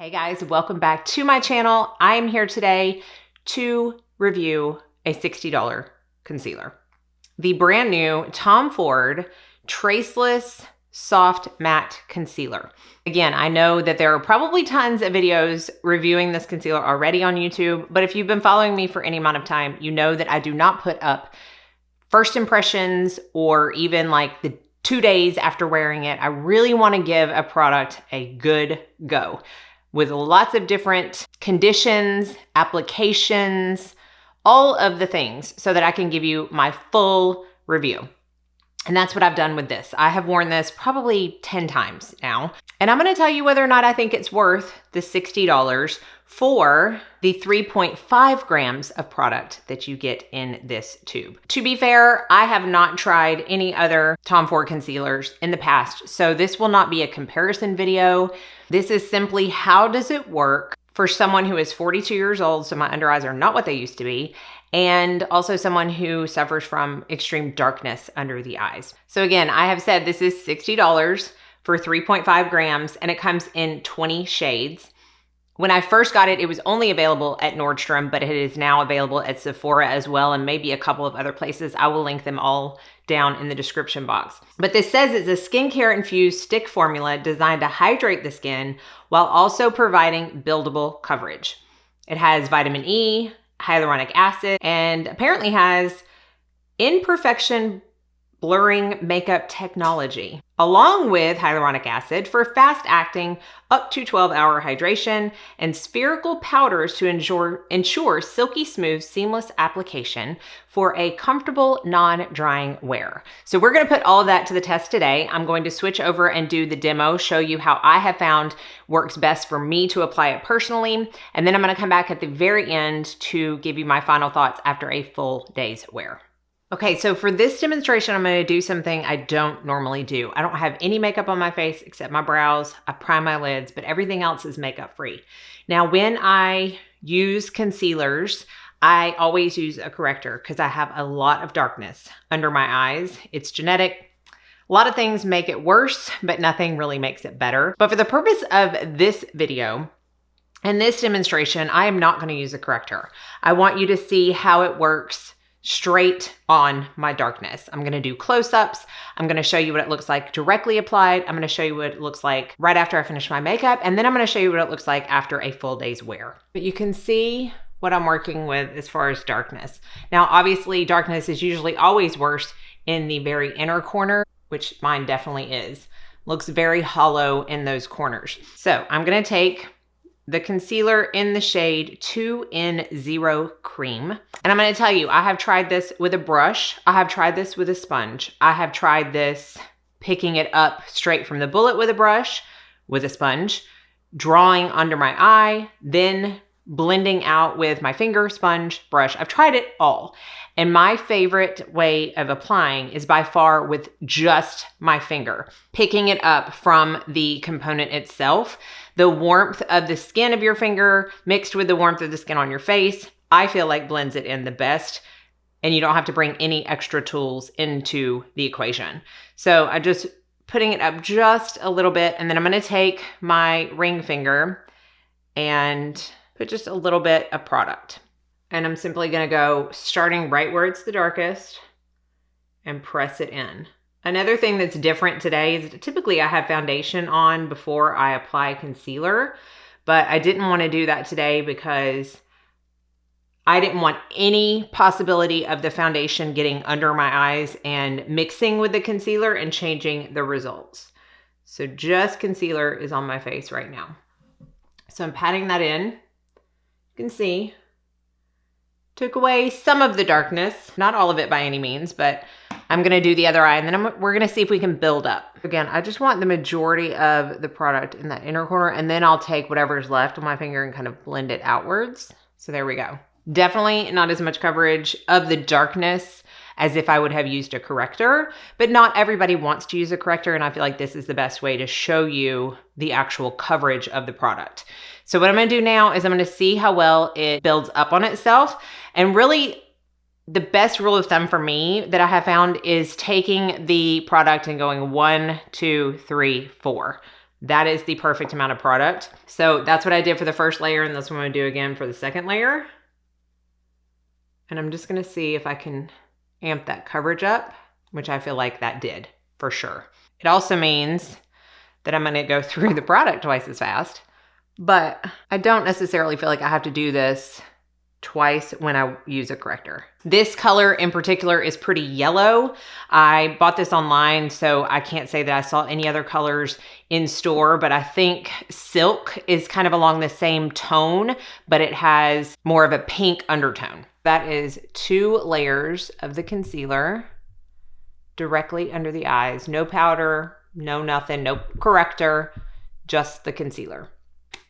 Hey guys, welcome back to my channel. I am here today to review a $60 concealer. The brand new Tom Ford Traceless Soft Matte Concealer. Again, I know that there are probably tons of videos reviewing this concealer already on YouTube, but if you've been following me for any amount of time, you know that I do not put up first impressions or even like the 2 days after wearing it. I really want to give a product a good go with lots of different conditions, applications, all of the things so that I can give you my full review. And that's what I've done with this. I have worn this probably 10 times now. And I'm gonna tell you whether or not I think it's worth the $60 for the 3.5 grams of product that you get in this tube. To be fair, I have not tried any other Tom Ford concealers in the past, so this will not be a comparison video. This is simply how does it work for someone who is 42 years old, so my under eyes are not what they used to be, and also someone who suffers from extreme darkness under the eyes. So again, I have said this is $60 for 3.5 grams, and it comes in 20 shades. When I first got it, it was only available at Nordstrom, but it is now available at Sephora as well, and maybe a couple of other places. I will link them all down in the description box. But this says it's a skincare infused stick formula designed to hydrate the skin while also providing buildable coverage. It has vitamin E, hyaluronic acid, and apparently has imperfection blurring makeup technology, along with hyaluronic acid for fast-acting up to 12-hour hydration and spherical powders to ensure silky smooth, seamless application for a comfortable, non-drying wear. So we're gonna put all of that to the test today. I'm going to switch over and do the demo, show you how I have found works best for me to apply it personally, and then I'm gonna come back at the very end to give you my final thoughts after a full day's wear. Okay, so for this demonstration, I'm gonna do something I don't normally do. I don't have any makeup on my face except my brows. I prime my lids, but everything else is makeup free. Now, when I use concealers, I always use a corrector because I have a lot of darkness under my eyes. It's genetic. A lot of things make it worse, but nothing really makes it better. But for the purpose of this video, and this demonstration, I am not gonna use a corrector. I want you to see how it works straight on my darkness. I'm gonna do close-ups. I'm gonna show you what it looks like directly applied. I'm gonna show you what it looks like right after I finish my makeup. And then I'm gonna show you what it looks like after a full day's wear. But you can see what I'm working with as far as darkness. Now, obviously darkness is usually always worse in the very inner corner, which mine definitely is. Looks very hollow in those corners. So I'm gonna take the concealer in the shade 2N0 Cream. And I'm gonna tell you, I have tried this with a brush. I have tried this with a sponge. I have tried this picking it up straight from the bullet with a brush, with a sponge, drawing under my eye, then blending out with my finger, sponge, brush. I've tried it all. And my favorite way of applying is by far with just my finger, picking it up from the component itself. The warmth of the skin of your finger mixed with the warmth of the skin on your face, I feel like blends it in the best, and you don't have to bring any extra tools into the equation. So I'm just putting it up just a little bit, and then I'm gonna take my ring finger and put just a little bit of product. And I'm simply gonna go starting right where it's the darkest and press it in. Another thing that's different today is typically I have foundation on before I apply concealer, but I didn't want to do that today because I didn't want any possibility of the foundation getting under my eyes and mixing with the concealer and changing the results. So just concealer is on my face right now. So I'm patting that in. You can see, took away some of the darkness, not all of it by any means, but I'm gonna do the other eye, and then we're gonna see if we can build up. Again, I just want the majority of the product in that inner corner, and then I'll take whatever's left on my finger and kind of blend it outwards. So there we go. Definitely not as much coverage of the darkness as if I would have used a corrector, but not everybody wants to use a corrector, and I feel like this is the best way to show you the actual coverage of the product. So what I'm gonna do now is I'm gonna see how well it builds up on itself, and really the best rule of thumb for me that I have found is taking the product and going 1, 2, 3, 4. that is the perfect amount of product. So that's what I did for the first layer, and that's what I'm gonna do again for the second layer. And I'm just gonna see if I can amp that coverage up, which I feel like that did for sure. It also means that I'm gonna go through the product twice as fast, but I don't necessarily feel like I have to do this twice when I use a corrector. This color in particular is pretty yellow. I bought this online, so I can't say that I saw any other colors in store, but I think Silk is kind of along the same tone, but it has more of a pink undertone. That is 2 layers of the concealer directly under the eyes. No powder, no nothing, no corrector, just the concealer.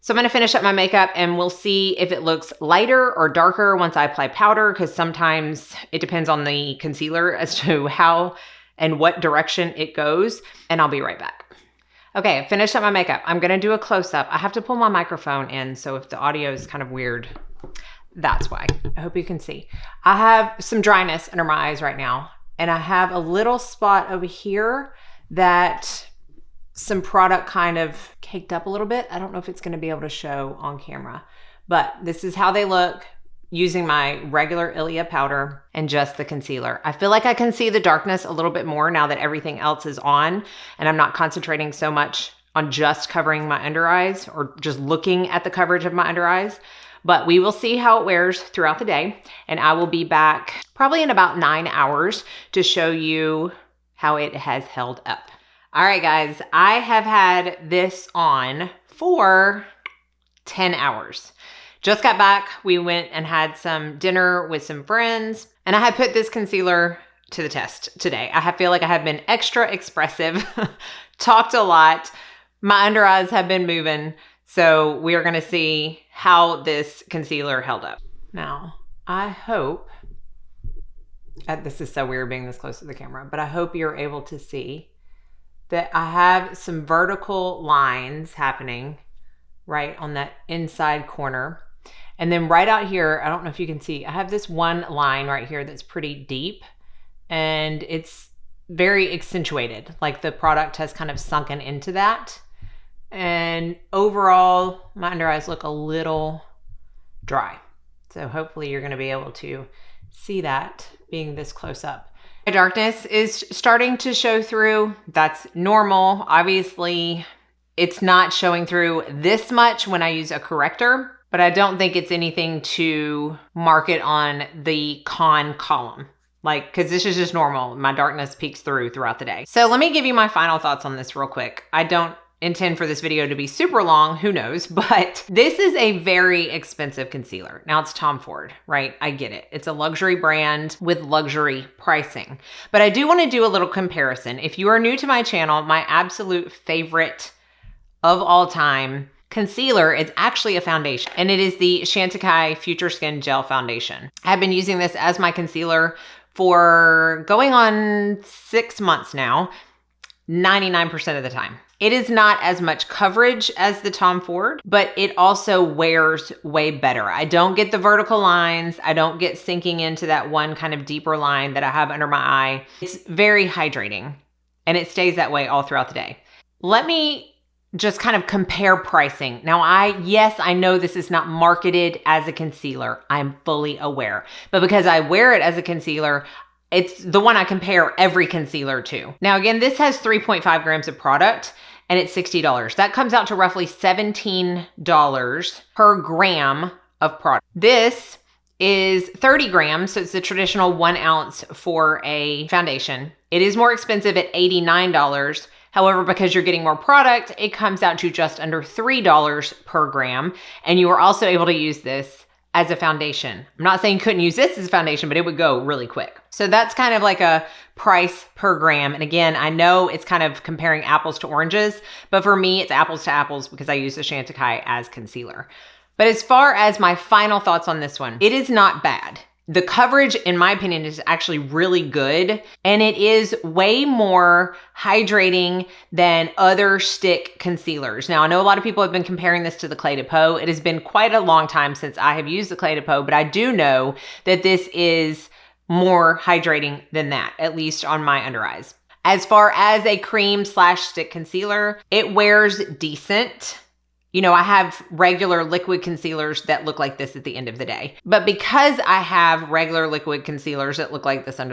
So I'm gonna finish up my makeup and we'll see if it looks lighter or darker once I apply powder, because sometimes it depends on the concealer as to how and what direction it goes, and I'll be right back. Okay, I finished up my makeup. I'm gonna do a close-up. I have to pull my microphone in, so if the audio is kind of weird, that's why. I hope you can see. I have some dryness under my eyes right now, and I have a little spot over here that some product kind of caked up a little bit. I don't know if it's gonna be able to show on camera, but this is how they look using my regular Ilia powder and just the concealer. I feel like I can see the darkness a little bit more now that everything else is on and I'm not concentrating so much on just covering my under eyes or just looking at the coverage of my under eyes. But we will see how it wears throughout the day, and I will be back probably in about 9 hours to show you how it has held up. All right, guys, I have had this on for 10 hours. Just got back. We went and had some dinner with some friends, and I had put this concealer to the test today. I feel like I have been extra expressive, talked a lot. My under eyes have been moving, so we are gonna see how this concealer held up. Now, I hope, this is so weird being this close to the camera, but I hope you're able to see that I have some vertical lines happening right on that inside corner. And then right out here, I don't know if you can see, I have this one line right here that's pretty deep and it's very accentuated. Like the product has kind of sunken into that. And overall, my under eyes look a little dry. So hopefully you're gonna be able to see that being this close up. My darkness is starting to show through. That's normal. Obviously, it's not showing through this much when I use a corrector, but I don't think it's anything to mark it on the con column. Like, cause this is just normal. My darkness peeks throughout the day. So let me give you my final thoughts on this real quick. I don't intend for this video to be super long, who knows, but this is a very expensive concealer. Now it's Tom Ford, right? I get it. It's a luxury brand with luxury pricing, but I do want to do a little comparison. If you are new to my channel, my absolute favorite of all time concealer is actually a foundation, and it is the Chantecaille Future Skin Gel Foundation. I've been using this as my concealer for going on 6 months now, 99% of the time. It is not as much coverage as the Tom Ford, but it also wears way better. I don't get the vertical lines. I don't get sinking into that one kind of deeper line that I have under my eye. It's very hydrating and it stays that way all throughout the day. Let me just kind of compare pricing. Now, yes, I know this is not marketed as a concealer. I'm fully aware, but because I wear it as a concealer, it's the one I compare every concealer to. Now, again, this has 3.5 grams of product and it's $60. That comes out to roughly $17 per gram of product. This is 30 grams, so it's the traditional 1 ounce for a foundation. It is more expensive at $89. However, because you're getting more product, it comes out to just under $3 per gram. And you are also able to use this as a foundation. I'm not saying you couldn't use this as a foundation, but it would go really quick. So that's kind of like a price per gram. And again, I know it's kind of comparing apples to oranges, but for me, it's apples to apples because I use the Chantecaille as concealer. But as far as my final thoughts on this one, it is not bad. The coverage, in my opinion, is actually really good, and it is way more hydrating than other stick concealers. Now, I know a lot of people have been comparing this to the Clé de Peau. It has been quite a long time since I have used the Clé de Peau, but I do know that this is more hydrating than that, at least on my under eyes. As far as a cream slash stick concealer, it wears decent. You know, I have regular liquid concealers that look like this at the end of the day. But because I have regular liquid concealers that look like this at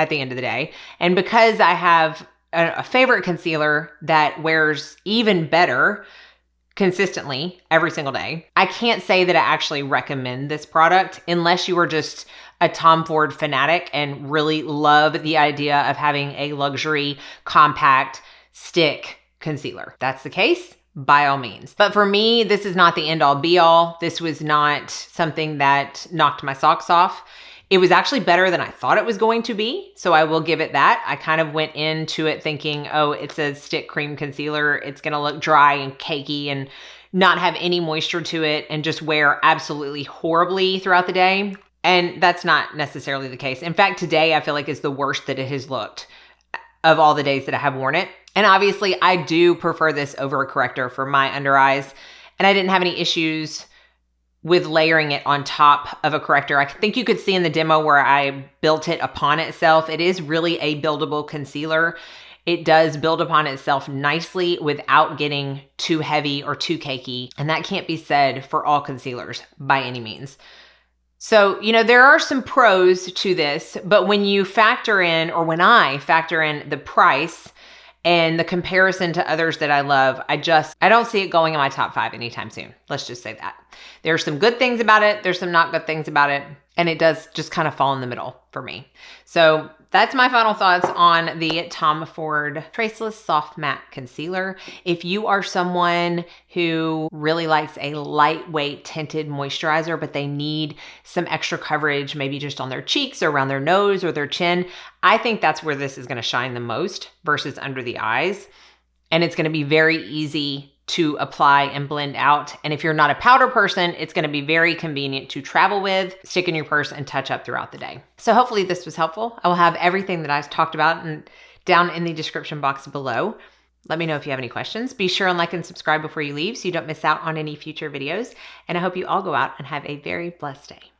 the end of the day, and because I have a favorite concealer that wears even better consistently every single day, I can't say that I actually recommend this product unless you are just a Tom Ford fanatic and really love the idea of having a luxury compact stick concealer. If that's the case, by all means. But for me, this is not the end all be all. This was not something that knocked my socks off. It was actually better than I thought it was going to be. So I will give it that. I kind of went into it thinking, oh, it's a stick cream concealer. It's going to look dry and cakey and not have any moisture to it and just wear absolutely horribly throughout the day. And that's not necessarily the case. In fact, today I feel like is the worst that it has looked of all the days that I have worn it. And obviously I do prefer this over a corrector for my under eyes. And I didn't have any issues with layering it on top of a corrector. I think you could see in the demo where I built it upon itself. It is really a buildable concealer. It does build upon itself nicely without getting too heavy or too cakey. And that can't be said for all concealers by any means. So, you know, there are some pros to this, but when you factor in, or when I factor in the price and the comparison to others that I love, I don't see it going in my top 5 anytime soon. Let's just say that. There's some good things about it. There's some not good things about it. And it does just kind of fall in the middle for me. So that's my final thoughts on the Tom Ford Traceless Soft Matte Concealer. If you are someone who really likes a lightweight tinted moisturizer, but they need some extra coverage, maybe just on their cheeks or around their nose or their chin, I think that's where this is going to shine the most versus under the eyes. And it's going to be very easy to apply and blend out. And if you're not a powder person, it's going to be very convenient to travel with, stick in your purse, and touch up throughout the day. So hopefully this was helpful. I will have everything that I've talked about down in the description box below. Let me know if you have any questions. Be sure and like and subscribe before you leave so you don't miss out on any future videos. And I hope you all go out and have a very blessed day.